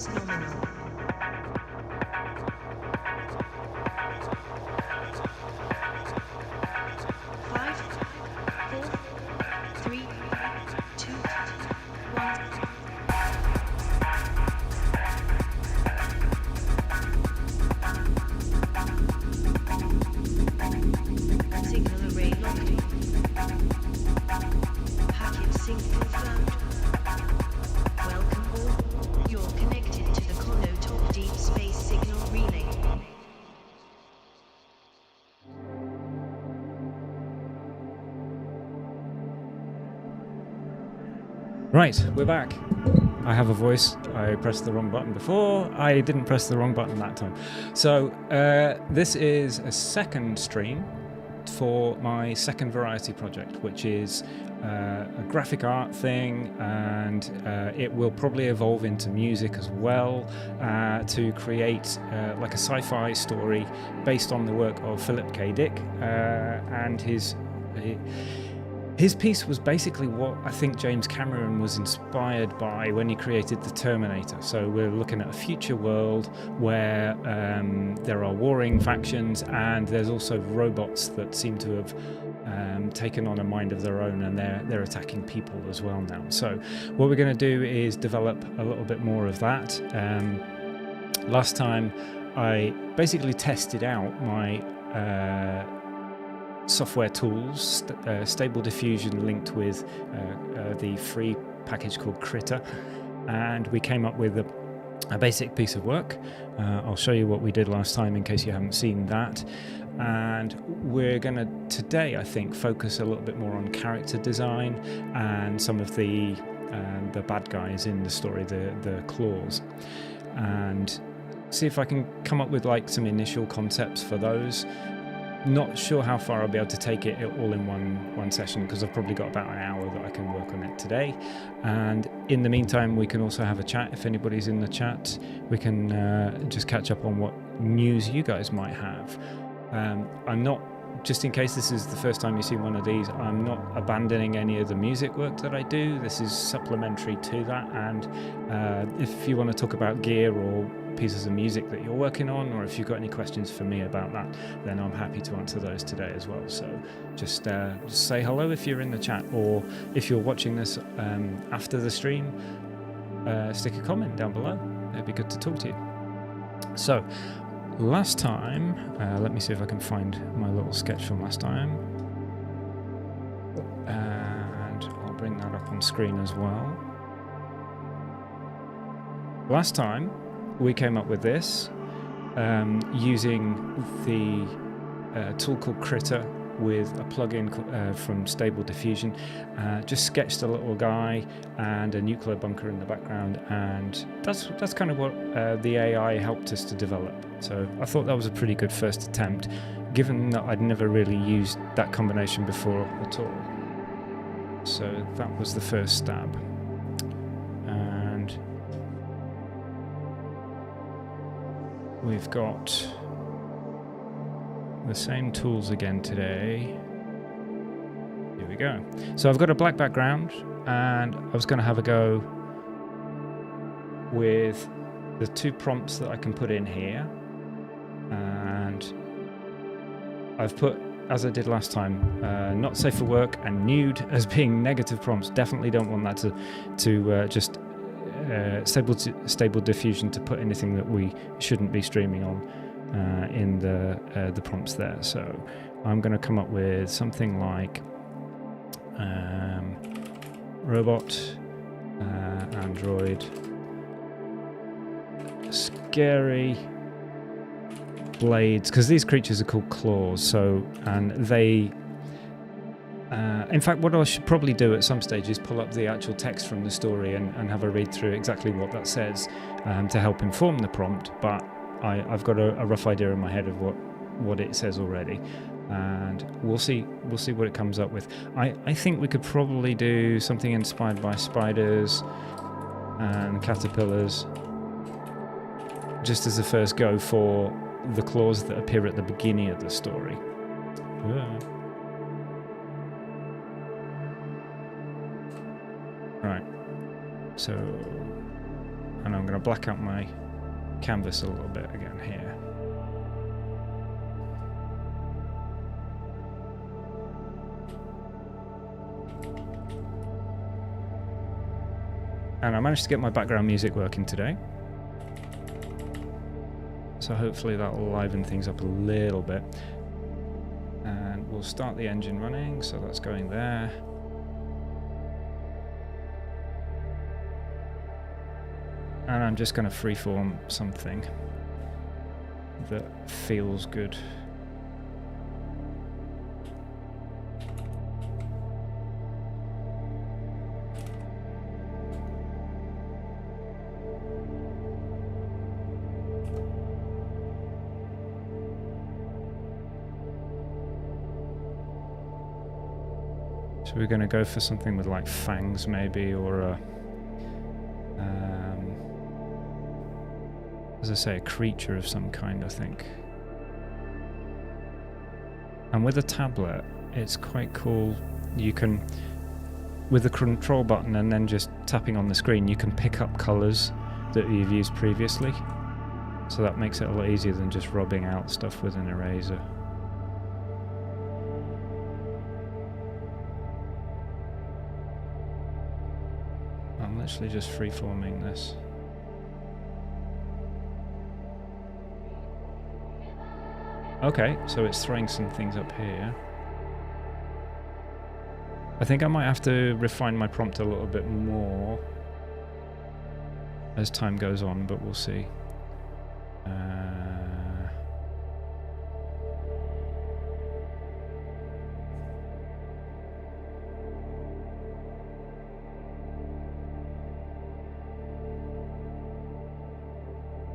is nominal. 5, 4, 3, 2, 1. Signal array locked. Packet sync confirmed. Welcome all. You're connected to the Colotop Deep Space Signal Relay. Right, we're back. I have a voice. I pressed the wrong button before. I didn't press the wrong button that time. So this is a second stream for my second variety project, which is a graphic art thing, and it will probably evolve into music as well, to create like a sci-fi story based on the work of Philip K. Dick, and his piece was basically what I think James Cameron was inspired by when he created the Terminator. So we're looking at a future world where there are warring factions, and there's also robots that seem to have taken on a mind of their own, and they're attacking people as well now. So what we're going to do is develop a little bit more of that. Last time I basically tested out my software tools, Stable Diffusion linked with the free package called Critter, and we came up with a basic piece of work. I'll show you what we did last time in case you haven't seen that, and we're going to today, I think, focus a little bit more on character design and some of the bad guys in the story, the claws, and see if I can come up with like some initial concepts for those. Not sure how far I'll be able to take it all in one session, because I've probably got about an hour that I can work on it today. And in the meantime, we can also have a chat. If anybody's in the chat, we can just catch up on what news you guys might have. I'm not, just in case this is the first time you've seen one of these, I'm not abandoning any of the music work that I do. This is supplementary to that. And if you want to talk about gear or pieces of music that you're working on, or if you've got any questions for me about that, then I'm happy to answer those today as well. So just say hello if you're in the chat, or if you're watching this after the stream, stick a comment down below. It'd be good to talk to you. So last time, let me see if I can find my little sketch from last time, and I'll bring that up on screen as well. Last time we came up with this using the tool called Critter with a plugin from Stable Diffusion. Just sketched a little guy and a nuclear bunker in the background, and that's kind of what the AI helped us to develop. So I thought that was a pretty good first attempt, given that I'd never really used that combination before at all. So that was the first stab. We've got the same tools again today. Here we go. So I've got a black background, and I was going to have a go with the two prompts that I can put in here. And I've put, as I did last time, not safe for work and nude as being negative prompts. Definitely don't want that to just stable diffusion to put anything that we shouldn't be streaming on in the prompts there. So I'm going to come up with something like robot, android, scary blades, because these creatures are called claws. So, and they in fact, what I should probably do at some stage is pull up the actual text from the story and have a read through exactly what that says to help inform the prompt. But I've got a rough idea in my head of what it says already, and we'll see what it comes up with. I think we could probably do something inspired by spiders and caterpillars, just as a first go for the claws that appear at the beginning of the story. Right. So, and I'm going to black out my canvas a little bit again here. And I managed to get my background music working today. So hopefully that'll liven things up a little bit. And we'll start the engine running, so that's going there. And I'm just going to freeform something that feels good. So we're going to go for something with like fangs maybe, or a, as I say, a creature of some kind, I think. And with a tablet, it's quite cool. You can, with the control button and then just tapping on the screen, you can pick up colours that you've used previously. So that makes it a lot easier than just rubbing out stuff with an eraser. I'm literally just freeforming this. Okay, so it's throwing some things up here. I think I might have to refine my prompt a little bit more as time goes on, but we'll see.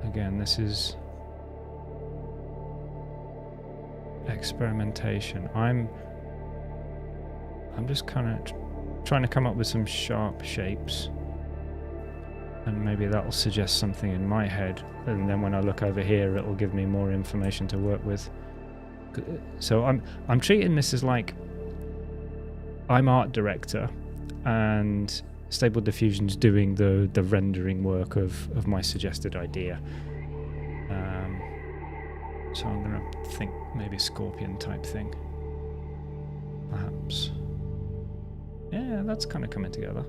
Again, this is experimentation. I'm just kind of trying to come up with some sharp shapes, and maybe that'll suggest something in my head, and then when I look over here it'll give me more information to work with. So I'm treating this as like I'm art director and Stable Diffusion's doing the rendering work of my suggested idea. So I'm going to think maybe scorpion type thing. Perhaps. Yeah, that's kind of coming together.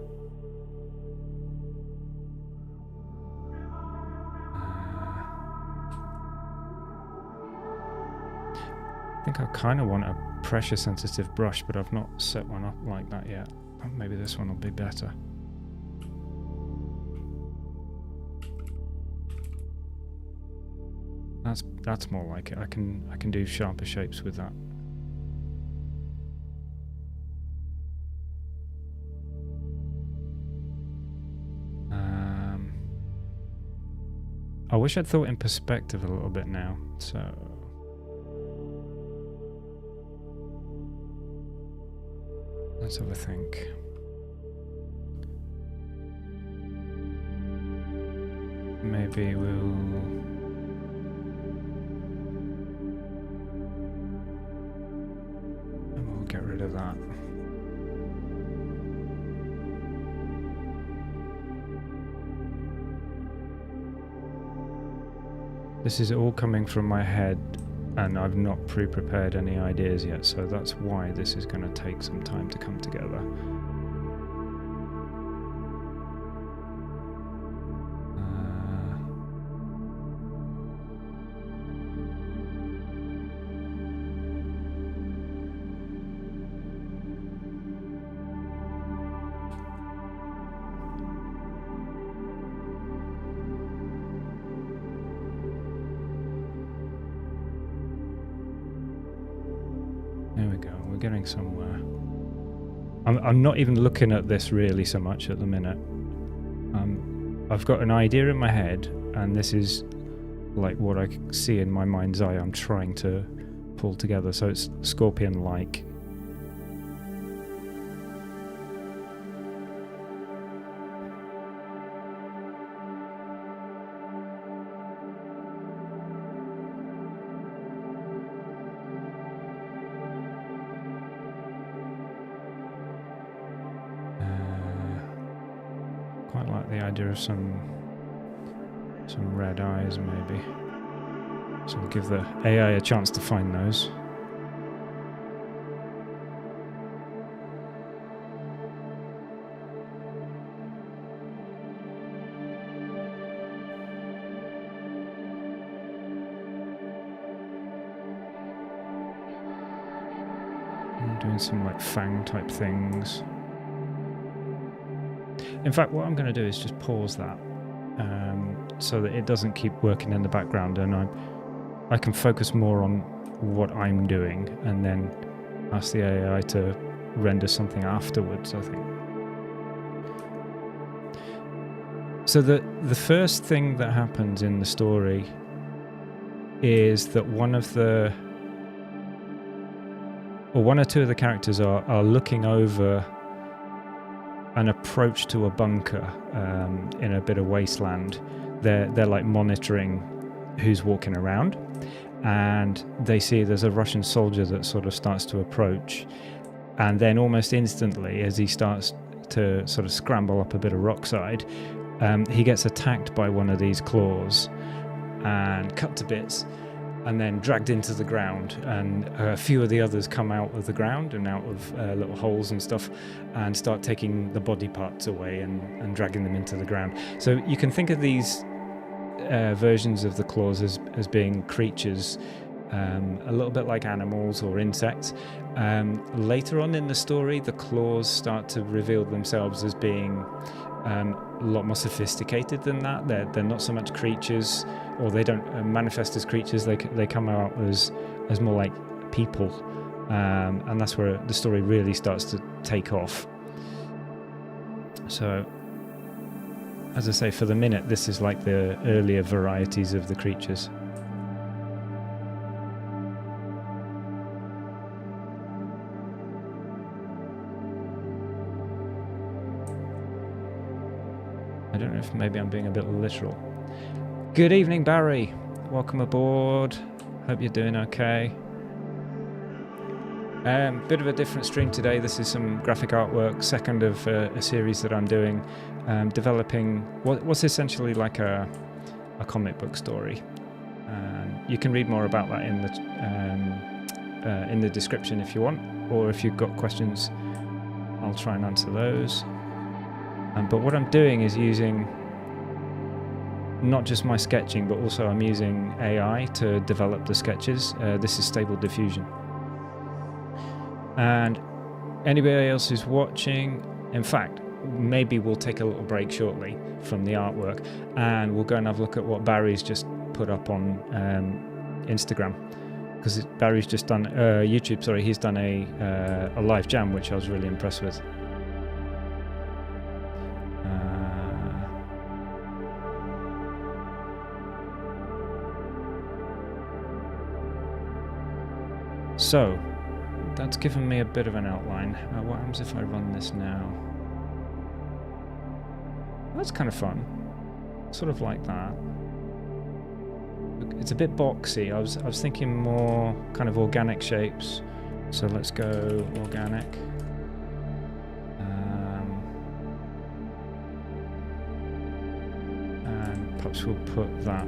I think I kind of want a pressure sensitive brush, but I've not set one up like that yet. Maybe this one will be better. That's more like it. I can do sharper shapes with that. I wish I'd thought in perspective a little bit now. So let's have a think. Maybe we'll get rid of that. This is all coming from my head, and I've not pre-prepared any ideas yet, so that's why this is going to take some time to come together. There we go, we're getting somewhere. I'm not even looking at this really so much at the minute. I've got an idea in my head, and this is like what I see in my mind's eye I'm trying to pull together, so it's scorpion-like. Quite like the idea of some some red eyes, maybe. So we'll give the AI a chance to find those. I'm doing some like fang type things. In fact, what I'm going to do is just pause that so that it doesn't keep working in the background, and I can focus more on what I'm doing and then ask the AI to render something afterwards, I think. So the first thing that happens in the story is that one or two of the characters are looking over an approach to a bunker in a bit of wasteland. They're like monitoring who's walking around, and they see there's a Russian soldier that sort of starts to approach, and then almost instantly, as he starts to sort of scramble up a bit of rockside, he gets attacked by one of these claws and cut to bits, and then dragged into the ground, and a few of the others come out of the ground and out of little holes and stuff and start taking the body parts away and dragging them into the ground. So you can think of these versions of the claws as being creatures, a little bit like animals or insects. Later on in the story, the claws start to reveal themselves as being a lot more sophisticated than that. They're not so much creatures, or they don't manifest as creatures. They come out as more like people, and that's where the story really starts to take off. So, as I say, for the minute, this is like the earlier varieties of the creatures. I don't know if maybe I'm being a bit literal. Good evening, Barry. Welcome aboard. Hope you're doing okay. Bit of a different stream today. This is some graphic artwork, second of a series that I'm doing, developing what's essentially like a comic book story. You can read more about that in the description if you want, or if you've got questions, I'll try and answer those. But what I'm doing is using not just my sketching, but also I'm using AI to develop the sketches. This is Stable Diffusion. And anybody else who's watching, in fact, maybe we'll take a little break shortly from the artwork and we'll go and have a look at what Barry's just put up on Instagram. Because Barry's just done, YouTube, sorry, he's done a live jam, which I was really impressed with. So, that's given me a bit of an outline. What happens if I run this now? That's kind of fun. Sort of like that. It's a bit boxy. I was thinking more kind of organic shapes. So let's go organic. And perhaps we'll put that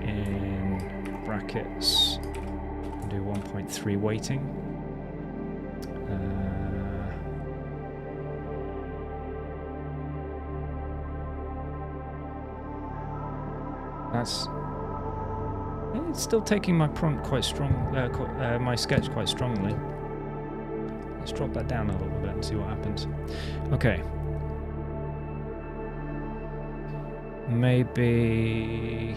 in brackets. Do 1.3 weighting. It's still taking my prompt quite strong, my sketch quite strongly. Let's drop that down a little bit and see what happens. Okay. Maybe.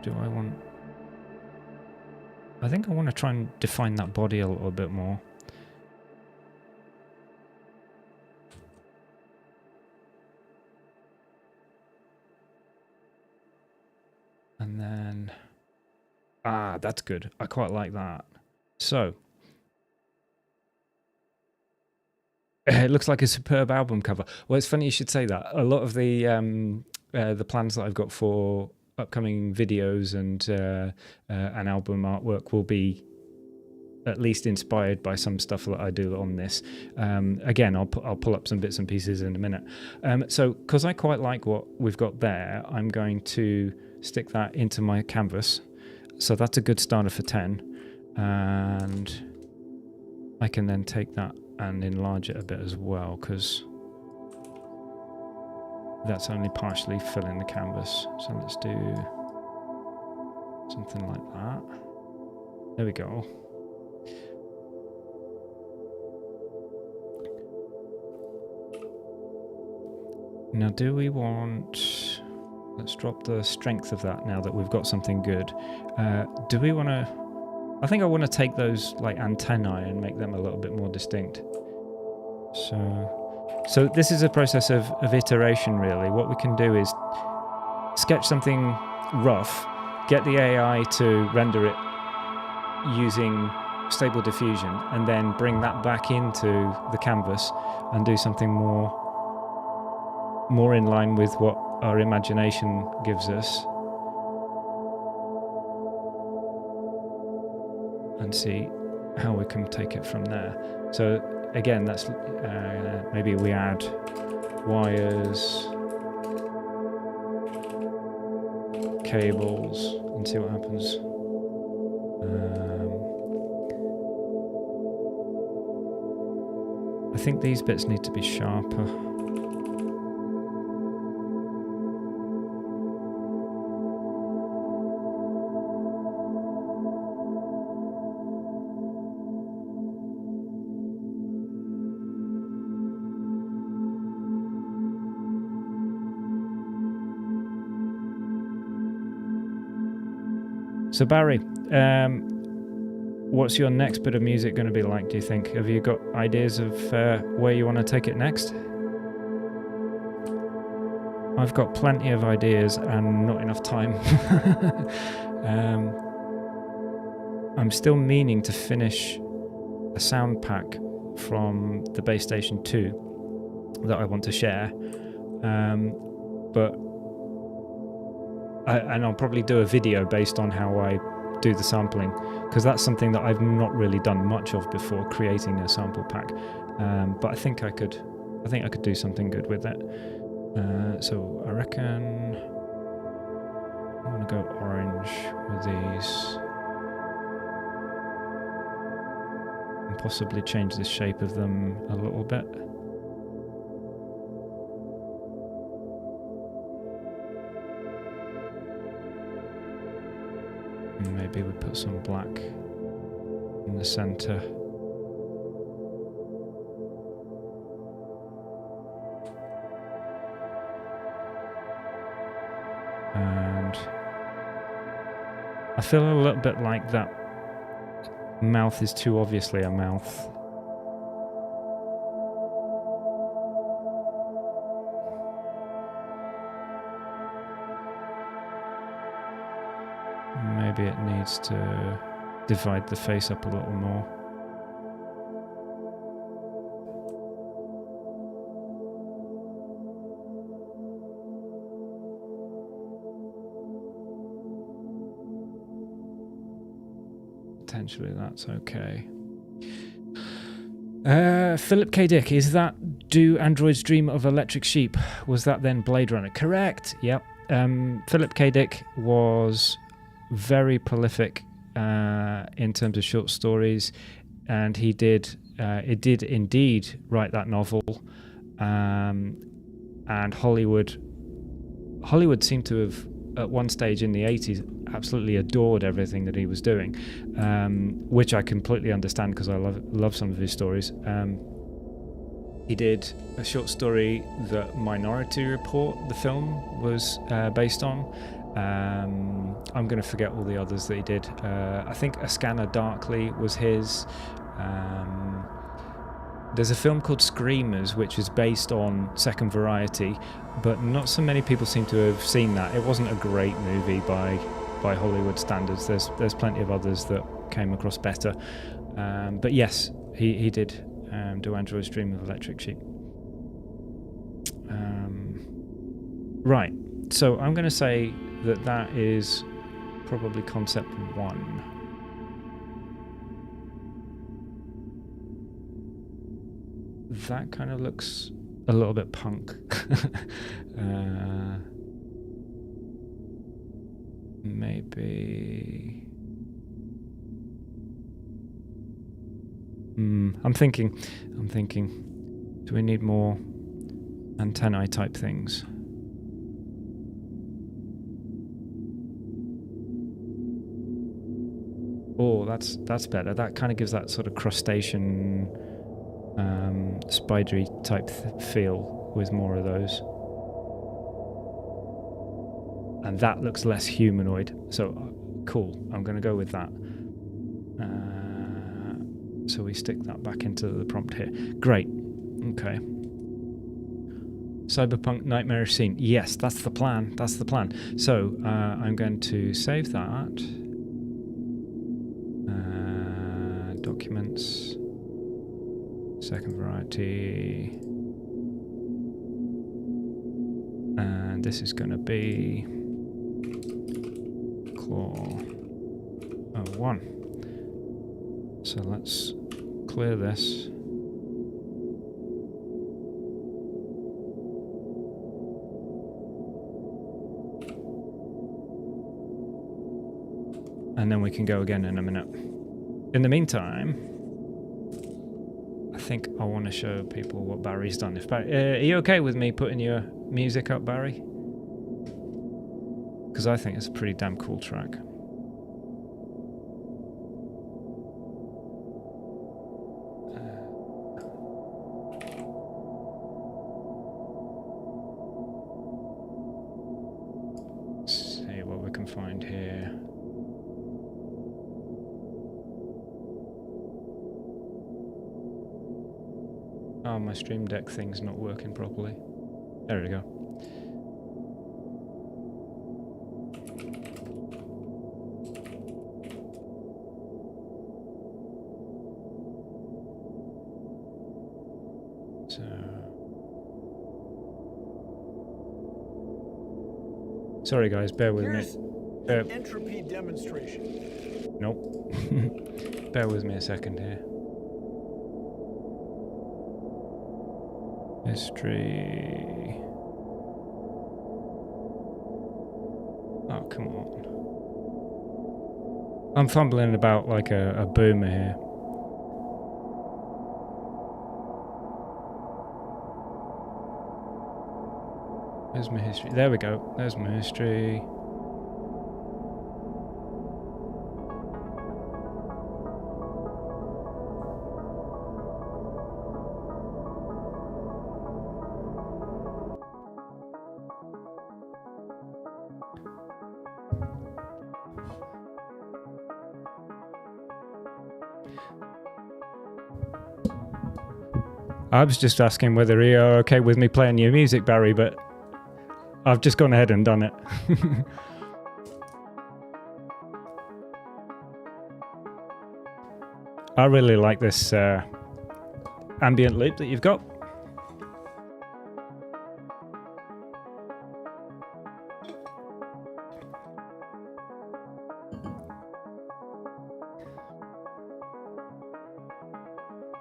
Do I want? I think I want to try and define that body a little bit more. And then, that's good. I quite like that. So, it looks like a superb album cover. Well, it's funny you should say that. A lot of the plans that I've got for upcoming videos and an album artwork will be at least inspired by some stuff that I do on this. Again, I'll pull up some bits and pieces in a minute. So because I quite like what we've got there, I'm going to stick that into my canvas. So that's a good starter for 10. And I can then take that and enlarge it a bit as well, because that's only partially filling the canvas. So let's do something like that. There we go. Now, do we want... Let's drop the strength of that now that we've got something good. Do we want to... I think I want to take those like antennae and make them a little bit more distinct. So this is a process of iteration, really. What we can do is sketch something rough, get the AI to render it using stable diffusion, and then bring that back into the canvas and do something more in line with what our imagination gives us, and see how we can take it from there. So again, that's maybe we add wires, cables, and see what happens. I think these bits need to be sharper. So Barry, what's your next bit of music going to be like, do you think? Have you got ideas of where you want to take it next? I've got plenty of ideas and not enough time. I'm still meaning to finish a sound pack from the Base Station 2 that I want to share. And I'll probably do a video based on how I do the sampling, because that's something that I've not really done much of before, creating a sample pack. But I think I could do something good with it. So I reckon I want to go orange with these, and possibly change the shape of them a little bit. Maybe we put some black in the center. And I feel a little bit like that mouth is too obviously a mouth. Maybe it needs to divide the face up a little more. Potentially that's okay. Philip K. Dick, is that Do Androids Dream of Electric Sheep? Was that then Blade Runner? Correct. Yep. Philip K. Dick was very prolific in terms of short stories, and he did indeed write that novel. And Hollywood seemed to have, at one stage in the 80s, absolutely adored everything that he was doing, which I completely understand, because I love some of his stories. He did a short story that Minority Report, the film, was based on. I'm going to forget all the others that he did. I think A Scanner Darkly was his. There's a film called Screamers, which is based on Second Variety, but not so many people seem to have seen that. It wasn't a great movie by Hollywood standards. There's plenty of others that came across better. But yes, he did Do Androids Dream of Electric Sheep. Right, so I'm going to say that is probably concept 1. that kind of looks a little bit punk. Maybe. I'm thinking. Do we need more antennae type things? Oh, that's better. That kind of gives that sort of crustacean, spidery type feel with more of those. And that looks less humanoid. So, cool. I'm going to go with that. So we stick that back into the prompt here. Great. Okay. Cyberpunk nightmarish scene. Yes, that's the plan. That's the plan. So I'm going to save that. Documents. Second variety. And this is going to be Claw 01. So let's clear this. And then we can go again in a minute. In the meantime, I think I want to show people what Barry's done. If Barry, are you okay with me putting your music up, Barry? Because I think it's a pretty damn cool track. See what we can find here. Oh, my Stream Deck thing's not working properly. There we go. So, sorry guys, bear with me. Entropy demonstration. Nope. Bear with me a second here. History. Oh, come on. I'm fumbling about like a boomer here. There's my history. There we go. There's my history. I was just asking whether you're okay with me playing your music, Barry, but I've just gone ahead and done it. I really like this ambient loop that you've got.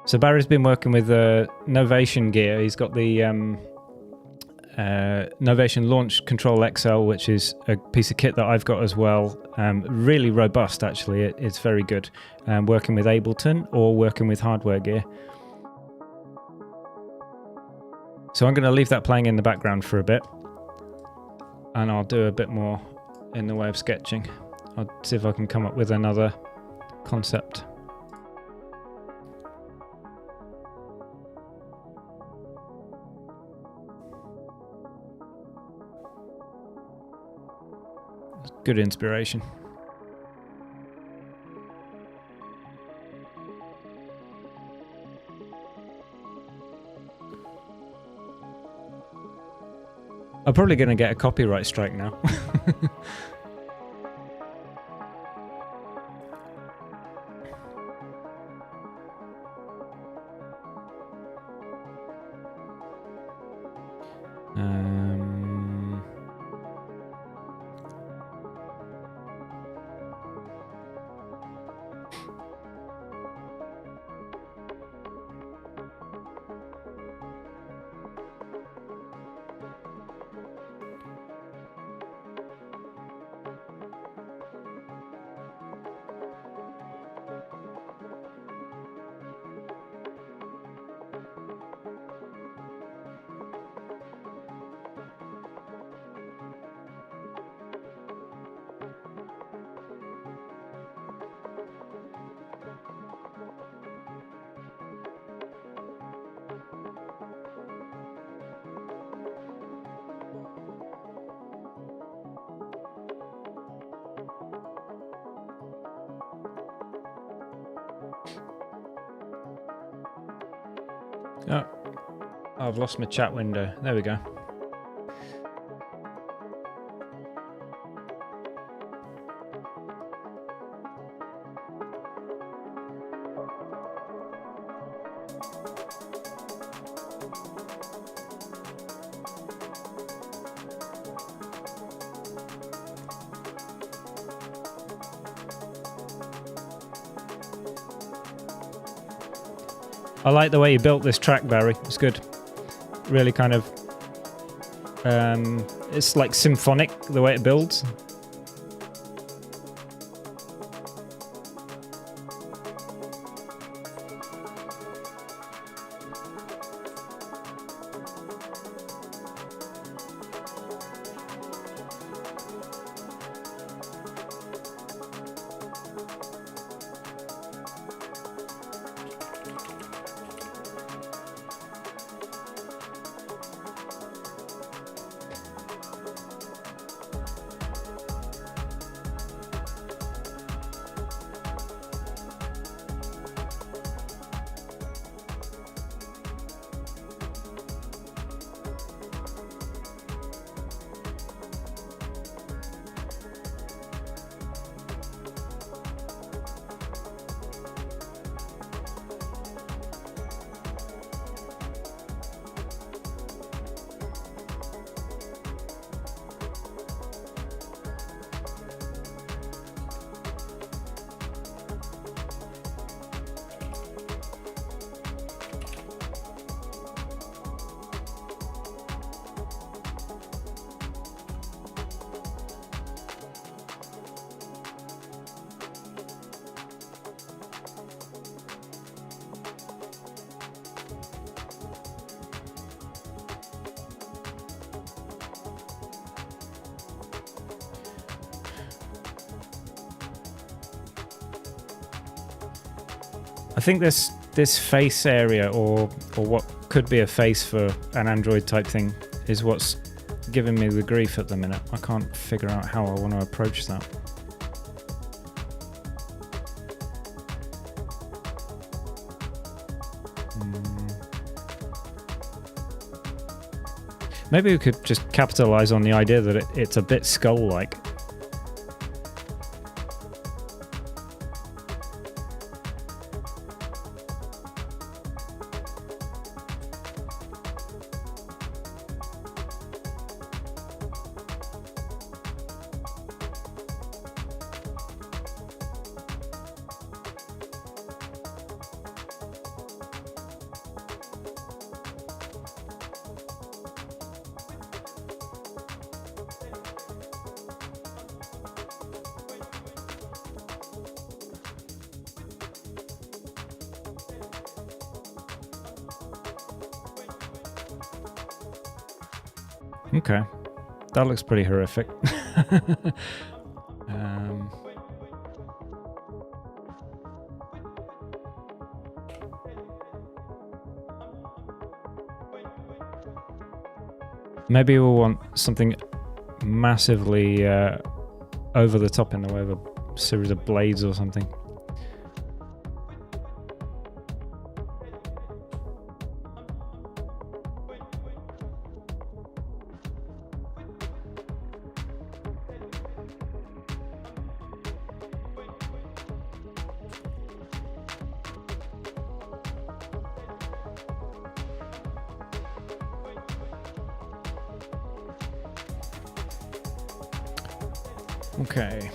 So Barry's been working with Novation gear. He's got the Novation Launch Control XL, which is a piece of kit that I've got as well. Really robust, actually. It's very good. Working with Ableton or working with hardware gear. So I'm going to leave that playing in the background for a bit. And I'll do a bit more in the way of sketching. I'll see if I can come up with another concept. Good inspiration. I'm probably going to get a copyright strike now. Oh, I've lost my chat window. There we go. I like the way you built this track, Barry. It's good. Really kind of... it's like symphonic, the way it builds. I think this face area, or what could be a face for an Android type thing, is what's giving me the grief at the minute. I can't figure out how I want to approach that. Maybe we could just capitalize on the idea that it's a bit skull-like. Okay, that looks pretty horrific. Maybe we'll want something massively over the top in the way of a series of blades or something. Okay.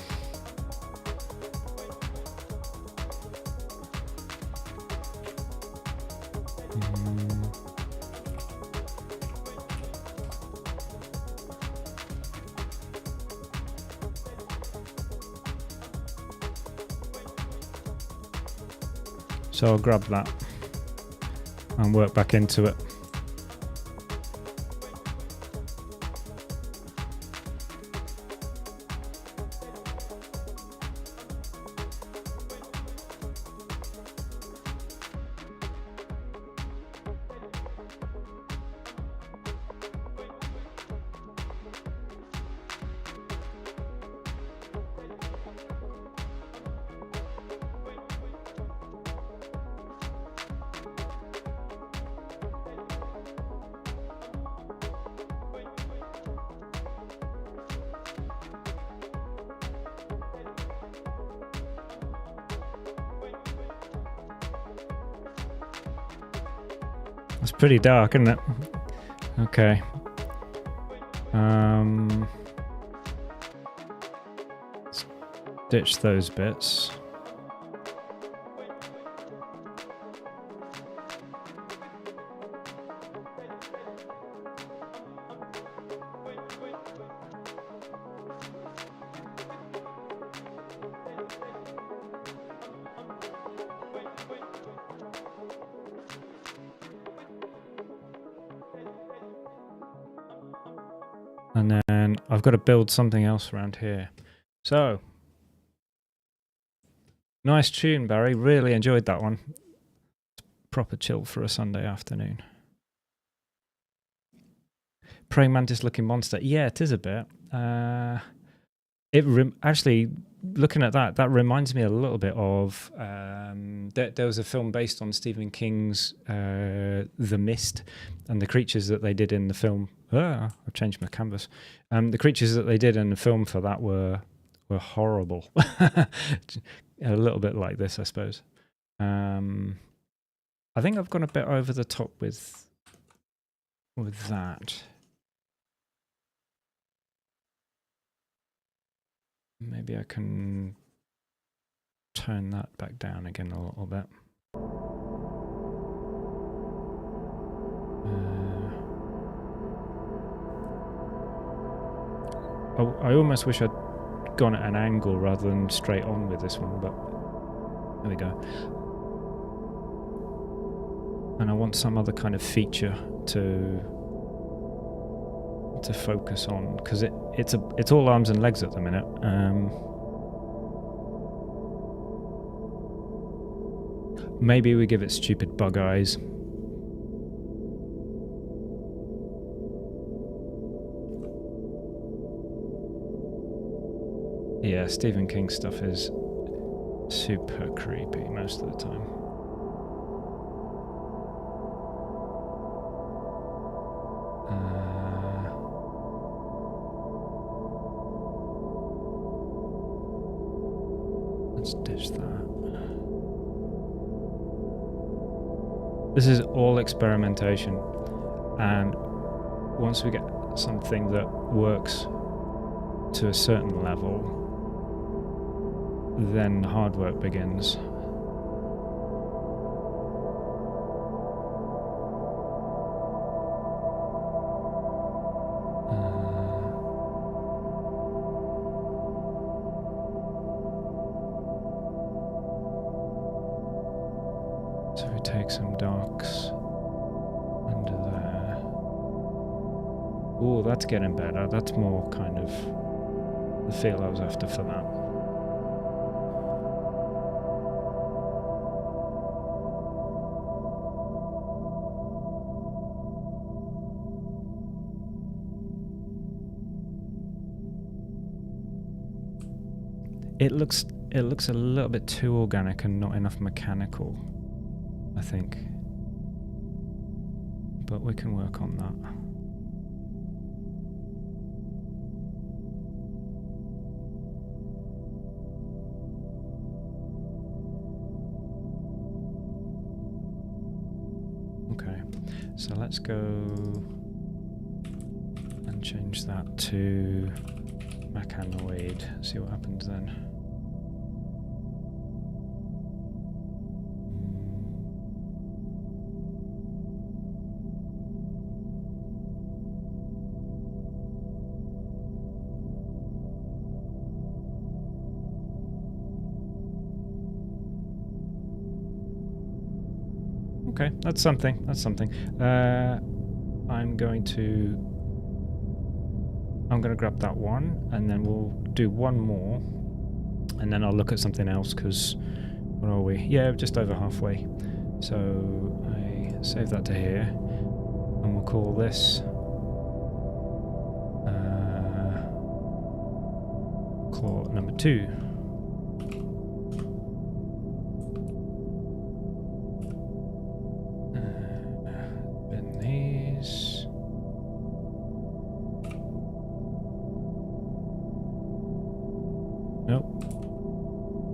So I'll grab that and work back into it. That's pretty dark, isn't it? Okay. Let's ditch those bits. And then I've got to build something else around here. So, nice tune, Barry. Really enjoyed that one. Proper chill for a Sunday afternoon. Praying mantis looking monster. Yeah, it is a bit. Actually, looking at that reminds me a little bit of there was a film based on Stephen King's The Mist, and the creatures that they did in the film. I've changed my canvas. The creatures that they did in the film for that were horrible. A little bit like this, I suppose. I think I've gone a bit over the top with that. Maybe I can turn that back down again a little bit. I almost wish I'd gone at an angle rather than straight on with this one, but there we go. And I want some other kind of feature to focus on, because it's all arms and legs at the minute. Maybe we give it stupid bug eyes. Yeah, Stephen King stuff is super creepy most of the time. Let's ditch that. This is all experimentation, and once we get something that works to a certain level, then hard work begins. So we take some darks under there. Oh, that's getting better. That's more kind of the feel I was after for that. It looks a little bit too organic and not enough mechanical, I think. But we can work on that. Okay, so let's go and change that to mechanoid, see what happens then. Okay, that's something. I'm going to grab that one, and then we'll do one more, and then I'll look at something else, because where are we? Yeah, just over halfway. So I save that to here, and we'll call this claw number 2. Bin these. Nope.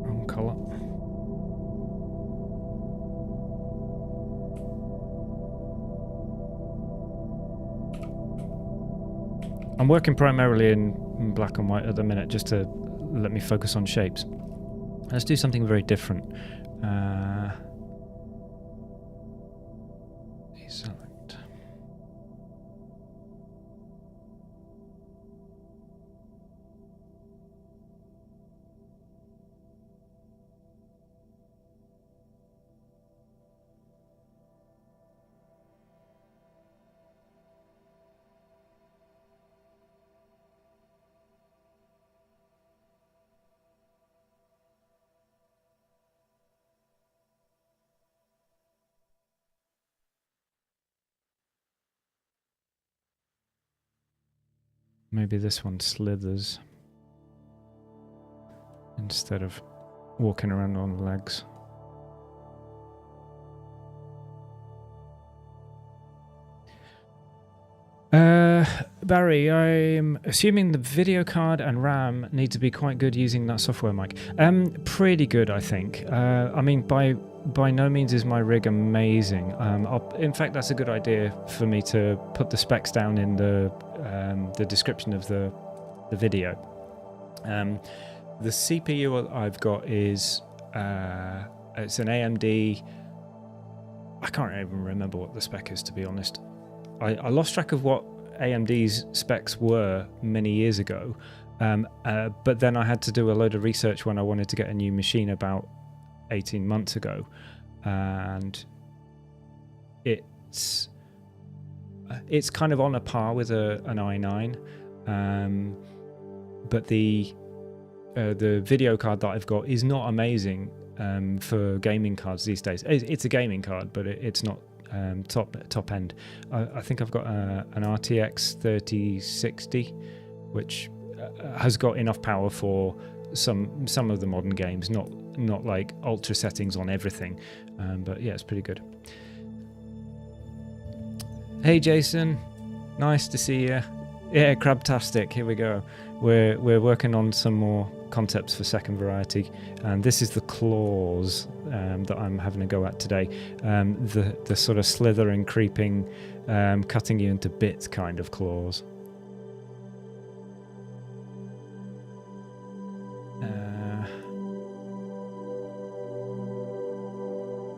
Wrong colour. I'm working primarily in black and white at the minute, just to let me focus on shapes. Let's do something very different. Deselect. Maybe this one slithers instead of walking around on legs. Barry, I'm assuming the video card and RAM need to be quite good using that software mic. Pretty good, I think. I mean, by no means is my rig amazing. In fact, that's a good idea for me to put the specs down in the description of the video. The CPU I've got is it's an AMD. I can't even remember what the spec is, to be honest. I lost track of what AMD's specs were many years ago, but then I had to do a load of research when I wanted to get a new machine about 18 months ago, and it's kind of on a par with an i9, but the video card that I've got is not amazing for gaming cards these days. It's a gaming card, but it's not top end. I think I've got an RTX 3060, which has got enough power for some of the modern games, not like ultra settings on everything, but yeah, it's pretty good. Hey Jason, nice to see you. Yeah, Crabtastic, here we go. We're working on some more concepts for Second Variety, and this is the claws that I'm having a go at today. The sort of slithering, creeping, cutting you into bits kind of claws.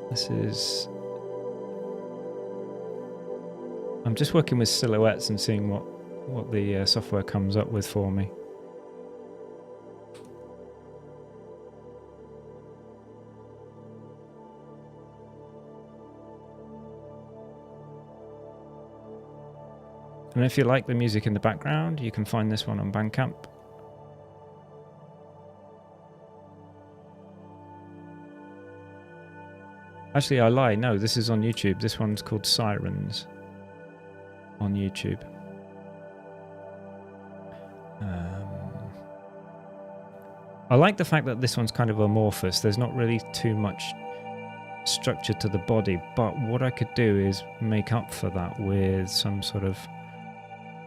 This is... I'm just working with silhouettes and seeing what the software comes up with for me. And if you like the music in the background, you can find this one on Bandcamp. Actually, I lie. No, this is on YouTube. This one's called Sirens on YouTube. I like the fact that this one's kind of amorphous. There's not really too much structure to the body, but what I could do is make up for that with some sort of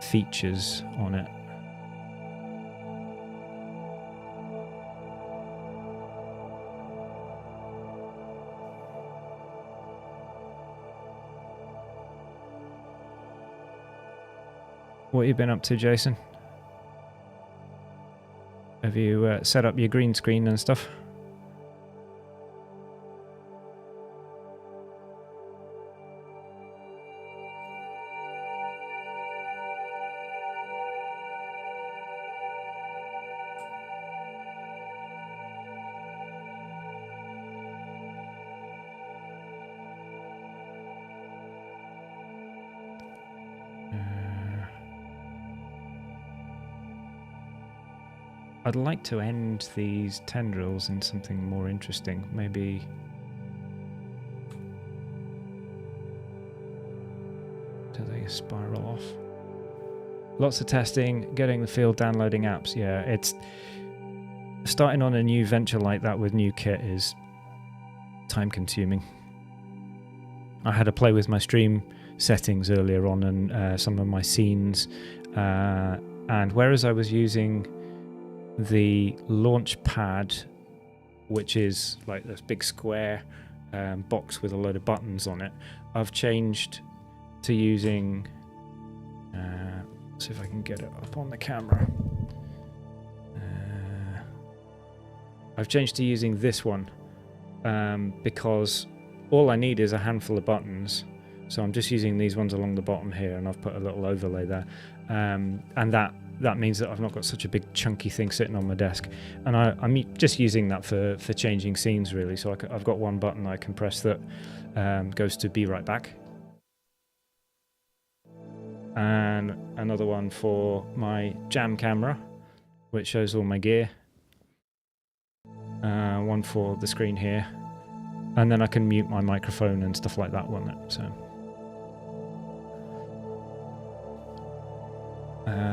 features on it. What have you been up to, Jason? Have you set up your green screen and stuff? I'd like to end these tendrils in something more interesting. Maybe... do they spiral off? Lots of testing, getting the feel, downloading apps. Yeah, it's... starting on a new venture like that with new kit is time consuming. I had to play with my stream settings earlier on and some of my scenes. And whereas I was using the launch pad, which is like this big square box with a load of buttons on it, I've changed to using See if I can get it up on the camera. I've changed to using this one because all I need is a handful of buttons. So I'm just using these ones along the bottom here, and I've put a little overlay there. And that means that I've not got such a big chunky thing sitting on my desk. And I'm just using that for changing scenes, really. So I've got one button I can press that goes to be right back. And another one for my jam camera, which shows all my gear. One for the screen here. And then I can mute my microphone and stuff like that one. So.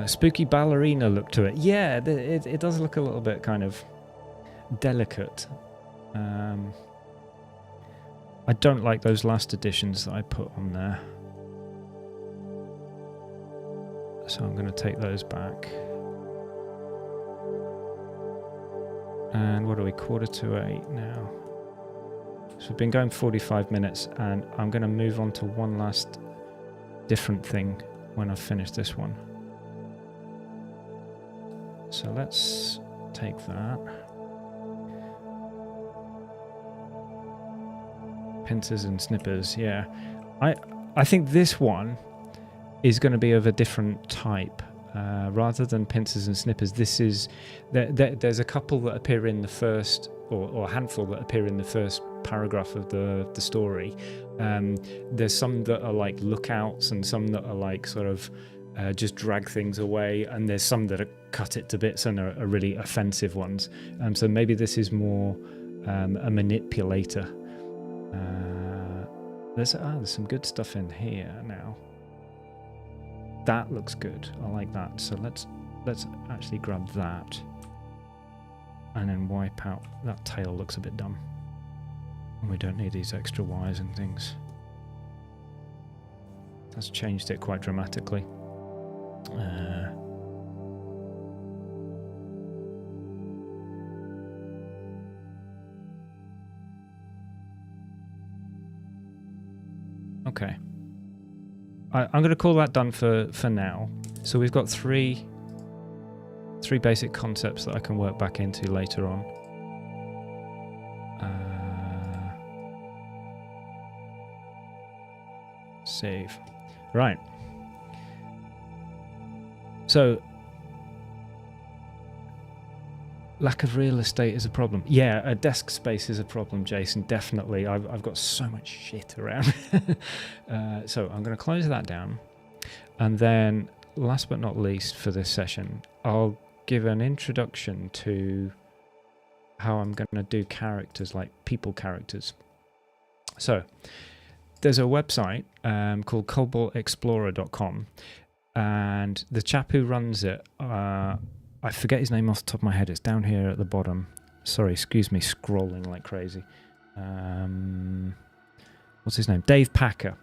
Spooky ballerina look to it. Yeah, it does look a little bit kind of delicate. I don't like those last additions that I put on there. So I'm going to take those back. And what are we, 7:45 now? So we've been going 45 minutes, and I'm going to move on to one last different thing when I've finished this one. So let's take that. Pincers and snippers, yeah. I think this one is going to be of a different type. Rather than pincers and snippers, this is there's a couple that appear in the first, or a handful that appear in the first paragraph of the story. There's some that are like lookouts, and some that are like sort of just drag things away, and there's some that are cut it to bits and are really offensive ones. So maybe this is more a manipulator. There's some good stuff in here now. That looks good. I like that. So let's actually grab that and then wipe out. That tail looks a bit dumb. And we don't need these extra wires and things. That's changed it quite dramatically. Okay. I'm going to call that done for now. So we've got three basic concepts that I can work back into later on. Save. Right. So, lack of real estate is a problem. Yeah, a desk space is a problem, Jason, definitely. I've got so much shit around. So I'm going to close that down. And then, last but not least for this session, I'll give an introduction to how I'm going to do characters, like people characters. So, there's a website called cobaltexplorer.com, and the chap who runs it, I forget his name off the top of my head. It's down here at the bottom. Sorry, excuse me, scrolling like crazy. What's his name? Dave Packer.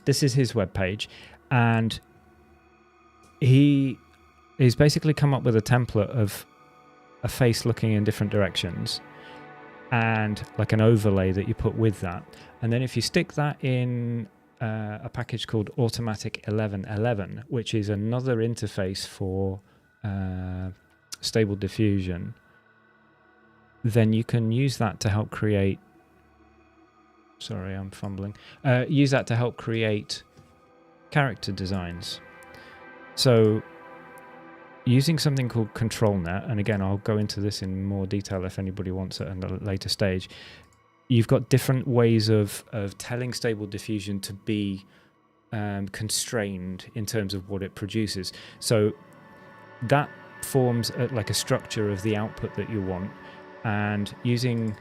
This is his webpage, and he's basically come up with a template of a face looking in different directions, and like an overlay that you put with that. And then if you stick that in a package called Automatic 1111, which is another interface for stable diffusion, then you can use that to help create, sorry, I'm fumbling, use that to help create character designs. So using something called ControlNet, and again, I'll go into this in more detail if anybody wants it at a later stage, you've got different ways of telling stable diffusion to be constrained in terms of what it produces. So that forms like a structure of the output that you want, and using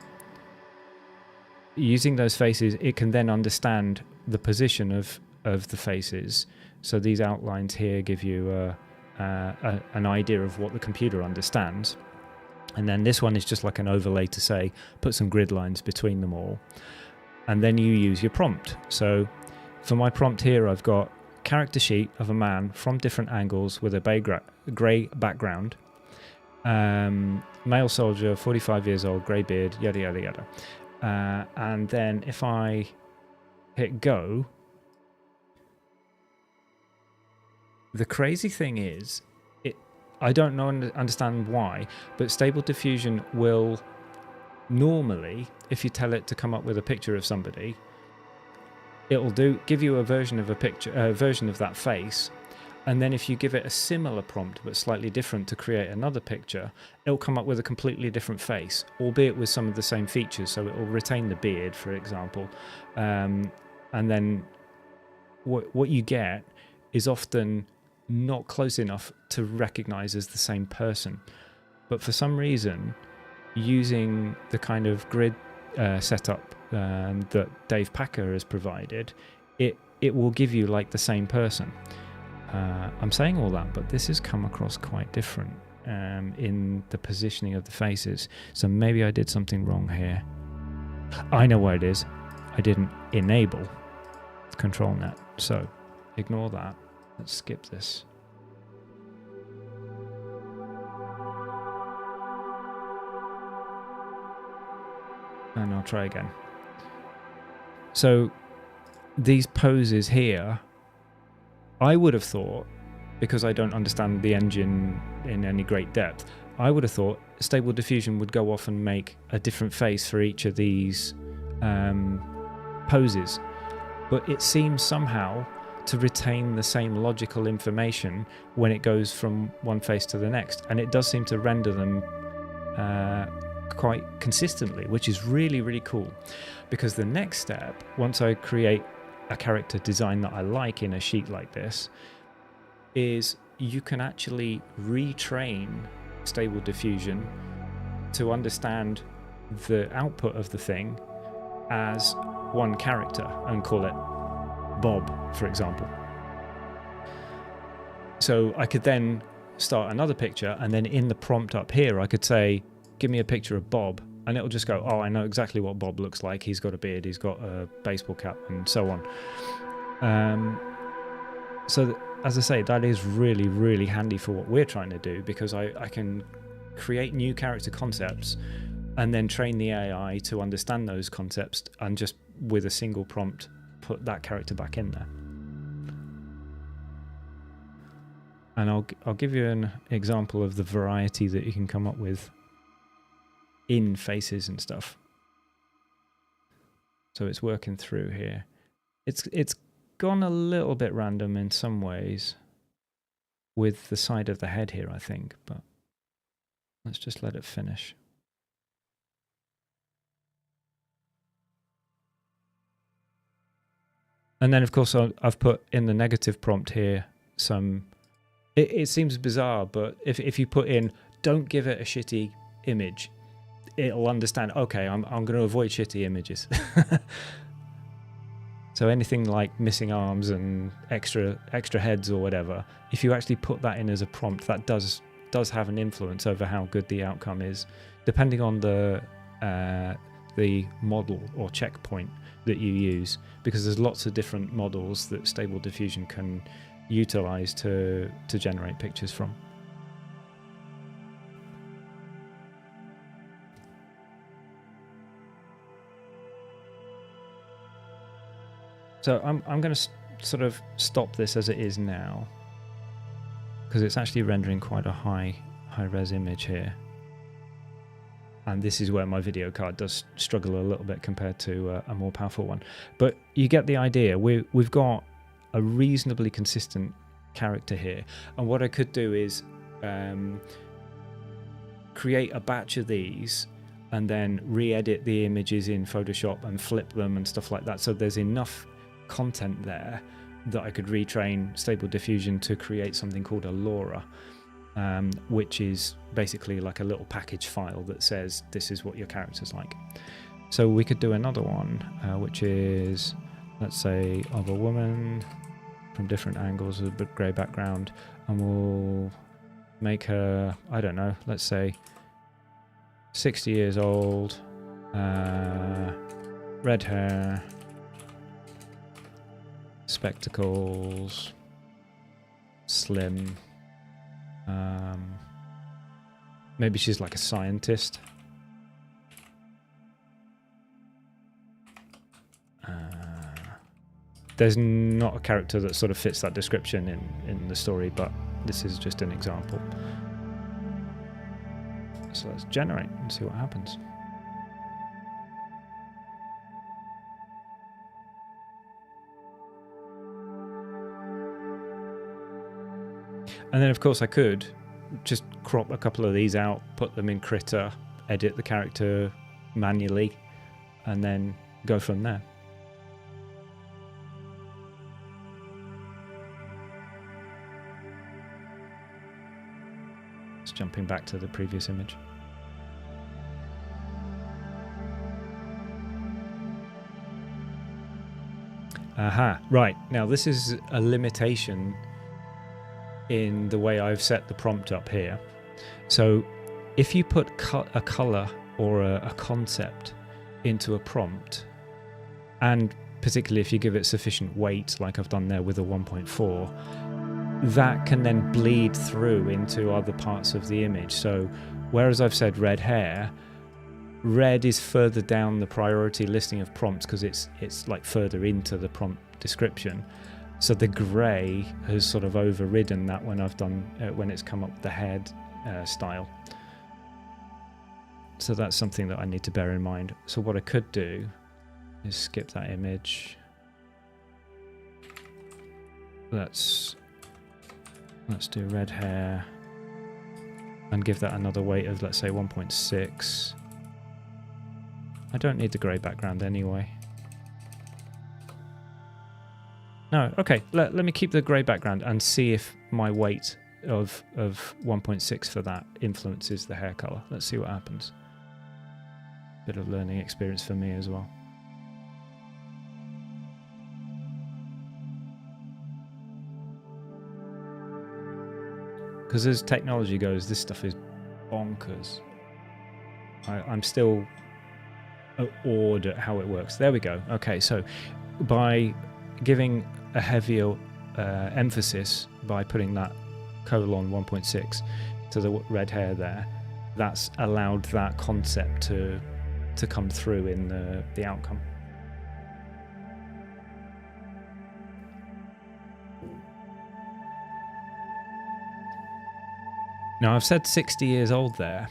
those faces, it can then understand the position of the faces. So these outlines here give you an idea of what the computer understands, and then this one is just like an overlay to say put some grid lines between them all, and then you use your prompt. So for my prompt here, I've got character sheet of a man from different angles with a grey background, male soldier, 45 years old, grey beard, yada yada yada. And then if I hit go, The crazy thing is, I don't know understand why, but Stable Diffusion will normally, if you tell it to come up with a picture of somebody, it'll give you a version of that face, and then if you give it a similar prompt but slightly different to create another picture, it'll come up with a completely different face, albeit with some of the same features. So it will retain the beard, for example, and then what you get is often not close enough to recognize as the same person. But for some reason, using the kind of grid setup that Dave Packer has provided, it will give you like the same person. I'm saying all that, but this has come across quite different in the positioning of the faces. So maybe I did something wrong here. I know what it is. I didn't enable control net. So ignore that. Let's skip this. And I'll try again. So these poses here, I would have thought, because I don't understand the engine in any great depth, I would have thought Stable Diffusion would go off and make a different face for each of these poses. But it seems somehow to retain the same logical information when it goes from one face to the next. And it does seem to render them quite consistently, which is really, really cool. Because the next step, once I create a character design that I like in a sheet like this, is you can actually retrain Stable Diffusion to understand the output of the thing as one character and call it Bob, for example. So I could then start another picture, and then in the prompt up here I could say, give me a picture of Bob, and it'll just go, oh, I know exactly what Bob looks like. He's got a beard, he's got a baseball cap, and so on. As I say, that is really, really handy for what we're trying to do, because I can create new character concepts and then train the AI to understand those concepts, and just with a single prompt put that character back in there. And I'll give you an example of the variety that you can come up with in faces and stuff. So it's working through here. It's gone a little bit random in some ways with the side of the head here, I think, but let's just let it finish. And then, of course, I've put in the negative prompt here some... It seems bizarre, but if you put in, don't give it a shitty image, it'll understand, okay, I'm going to avoid shitty images. So anything like missing arms and extra heads or whatever, if you actually put that in as a prompt, that does have an influence over how good the outcome is, depending on the model or checkpoint that you use, because there's lots of different models that Stable Diffusion can utilize to generate pictures from. So I'm going to sort of stop this as it is now, because it's actually rendering quite a high res image here. And this is where my video card does struggle a little bit compared to a more powerful one. But you get the idea. We've got a reasonably consistent character here. And what I could do is create a batch of these and then re-edit the images in Photoshop and flip them and stuff like that. So there's enough content there that I could retrain Stable Diffusion to create something called a LoRa. Which is basically like a little package file that says this is what your character's like. So we could do another one, which is, let's say, of a woman from different angles with a grey background, and we'll make her, I don't know, let's say 60 years old, red hair, spectacles, slim. Maybe she's like a scientist. there's not a character that sort of fits that description in the story, but this is just an example. So let's generate and see what happens. And then of course I could just crop a couple of these out, put them in Critter, edit the character manually, and then go from there. Just jumping back to the previous image. Aha, right. Now this is a limitation in the way I've set the prompt up here. So if you put a color or a concept into a prompt, and particularly if you give it sufficient weight, like I've done there with a 1.4, that can then bleed through into other parts of the image. So whereas I've said red hair, red is further down the priority listing of prompts because it's like further into the prompt description. So the grey has sort of overridden that when I've done when it's come up with the head style. So that's something that I need to bear in mind. So what I could do is skip that image. Let's do red hair and give that another weight of, let's say, 1.6. I don't need the grey background anyway. No, okay, let me keep the grey background and see if my weight of 1.6 for that influences the hair colour. Let's see what happens. Bit of learning experience for me as well. Because as technology goes, this stuff is bonkers. I'm still awed at how it works. There we go. Okay, so by giving a heavier emphasis by putting that colon 1.6 to the red hair there, that's allowed that concept to come through in the outcome. Now I've said 60 years old there.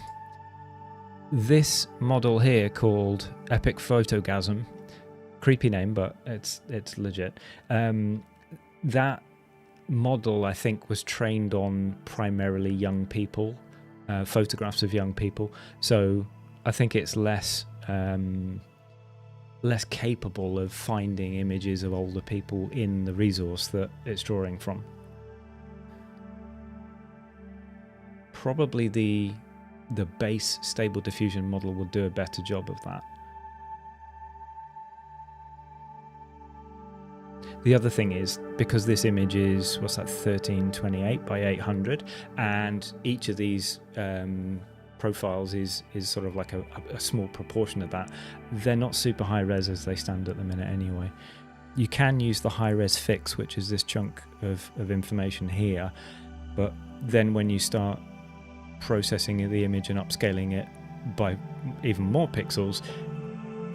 This model here called Epic Photogasm, creepy name, but it's legit. That model, I think, was trained on primarily young people, photographs of young people. So I think it's less capable of finding images of older people in the resource that it's drawing from. Probably the base Stable Diffusion model will do a better job of that. The other thing is, because this image is, what's that, 1328 by 800, and each of these profiles is sort of like a small proportion of that, they're not super high res as they stand at the minute anyway. You can use the high res fix, which is this chunk of information here, but then when you start processing the image and upscaling it by even more pixels,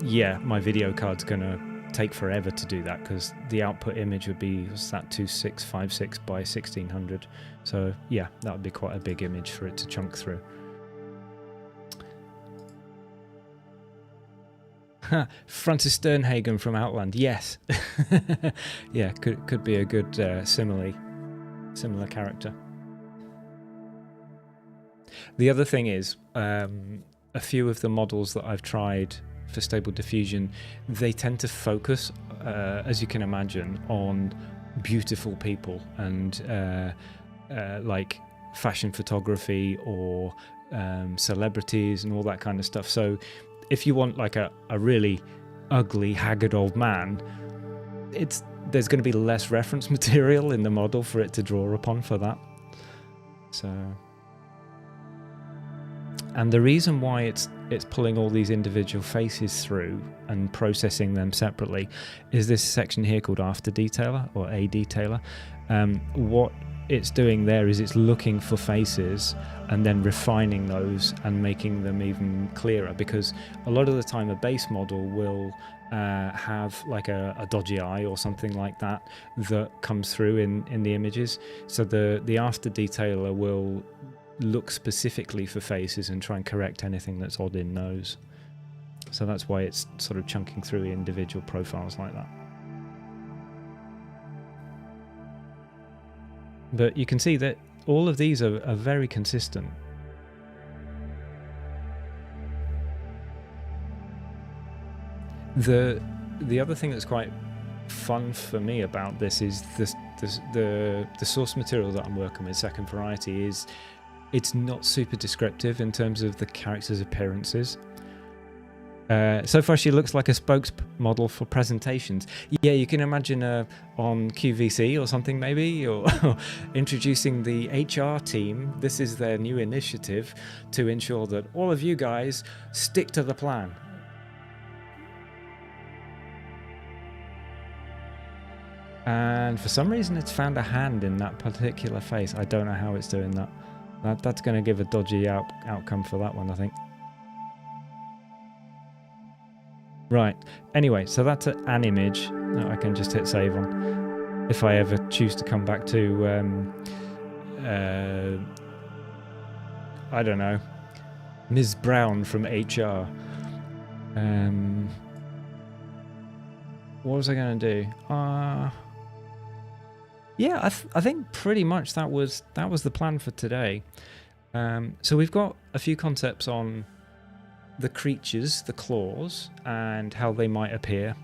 yeah, my video card's gonna take forever to do that, because the output image would be, what's that, 2656 by 1600. So yeah, that would be quite a big image for it to chunk through. Francis Sternhagen from Outland, yes. Yeah, could be a good similar character. The other thing is, a few of the models that I've tried for Stable Diffusion, they tend to focus, as you can imagine, on beautiful people and like fashion photography or celebrities and all that kind of stuff. So if you want like a really ugly, haggard old man, there's going to be less reference material in the model for it to draw upon for that. So... And the reason why it's pulling all these individual faces through and processing them separately is this section here called After Detailer, or A Detailer. What it's doing there is it's looking for faces and then refining those and making them even clearer, because a lot of the time a base model will have like a dodgy eye or something like that that comes through in the images. So the after detailer will look specifically for faces and try and correct anything that's odd in those. So that's why it's sort of chunking through individual profiles like that. But you can see that all of these are very consistent. The other thing that's quite fun for me about this is the source material that I'm working with, Second Variety, is it's not super descriptive in terms of the character's appearances. So far she looks like a spokesmodel for presentations. Yeah, you can imagine her on QVC or something maybe, or introducing the HR team. This is their new initiative to ensure that all of you guys stick to the plan. And for some reason it's found a hand in that particular face. I don't know how it's doing that. That's going to give a dodgy outcome for that one, I think. Right, anyway, so that's an image that I can just hit save on if I ever choose to come back to I don't know, Ms. Brown from HR. What was I going to do? Yeah, I think pretty much that was the plan for today. So we've got a few concepts on the creatures, the claws, and how they might appear.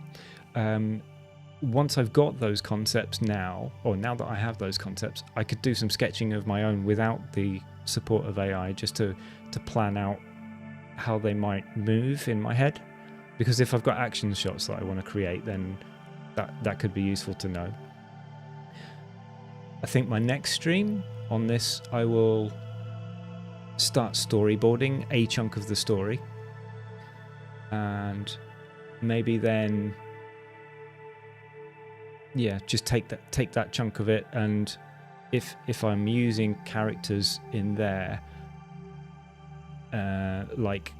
Once I've got those concepts now that I have those concepts, I could do some sketching of my own without the support of AI, just to plan out how they might move in my head. Because if I've got action shots that I want to create, then that could be useful to know. I think my next stream on this, I will start storyboarding a chunk of the story, and maybe then, yeah, just take that chunk of it, and if I'm using characters in there, like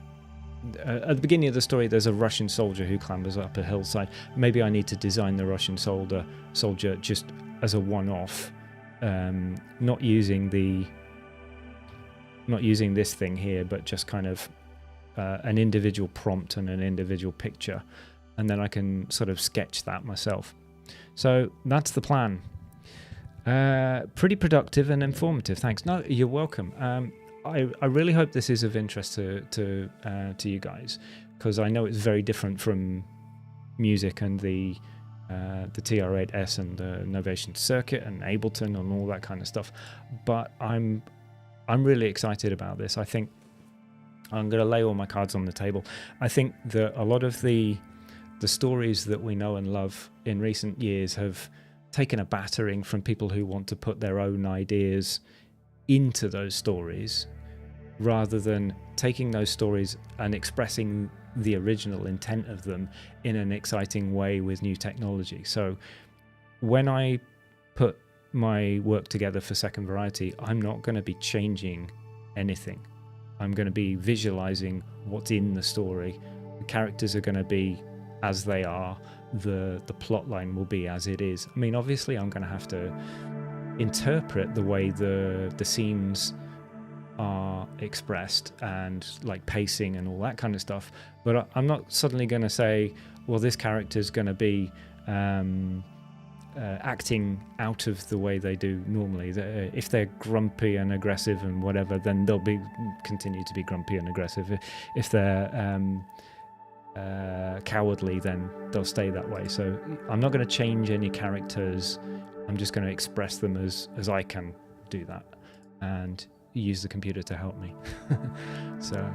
at the beginning of the story there's a Russian soldier who clambers up a hillside. Maybe I need to design the Russian soldier just as a one-off, not using this thing here, but just kind of an individual prompt and an individual picture, and then I can sort of sketch that myself. So that's the plan. Pretty productive and informative. Thanks. No, you're welcome. I really hope this is of interest to you guys, because I know it's very different from music and the TR-8S and the Novation Circuit and Ableton and all that kind of stuff. But I'm really excited about this. I think I'm going to lay all my cards on the table. I think that a lot of the stories that we know and love in recent years have taken a battering from people who want to put their own ideas into those stories, rather than taking those stories and expressing the original intent of them in an exciting way with new technology. So when I put my work together for Second Variety, I'm not going to be changing anything. I'm going to be visualizing what's in the story. The characters are going to be as they are. The plot line will be as it is. I mean, obviously I'm going to have to interpret the way the scenes are expressed, and like pacing and all that kind of stuff, but I'm not suddenly going to say, well, this character's going to be acting out of the way they do normally. If they're grumpy and aggressive and whatever, then they'll continue to be grumpy and aggressive. If they're cowardly, then they'll stay that way. So I'm not going to change any characters. I'm just going to express them as I can do that, and use the computer to help me. So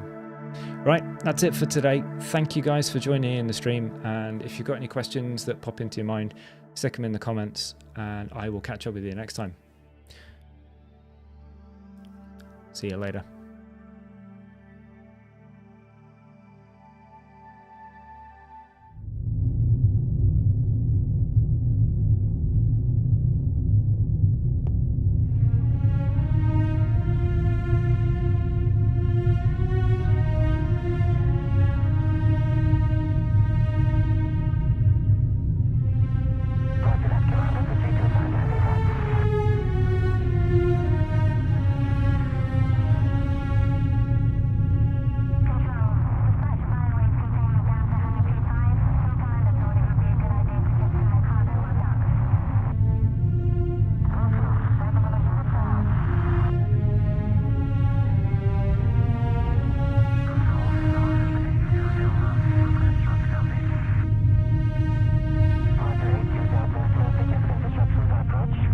right, that's it for today. Thank you guys for joining in the stream, and if you've got any questions that pop into your mind, stick them in the comments, and I will catch up with you next time. See you later.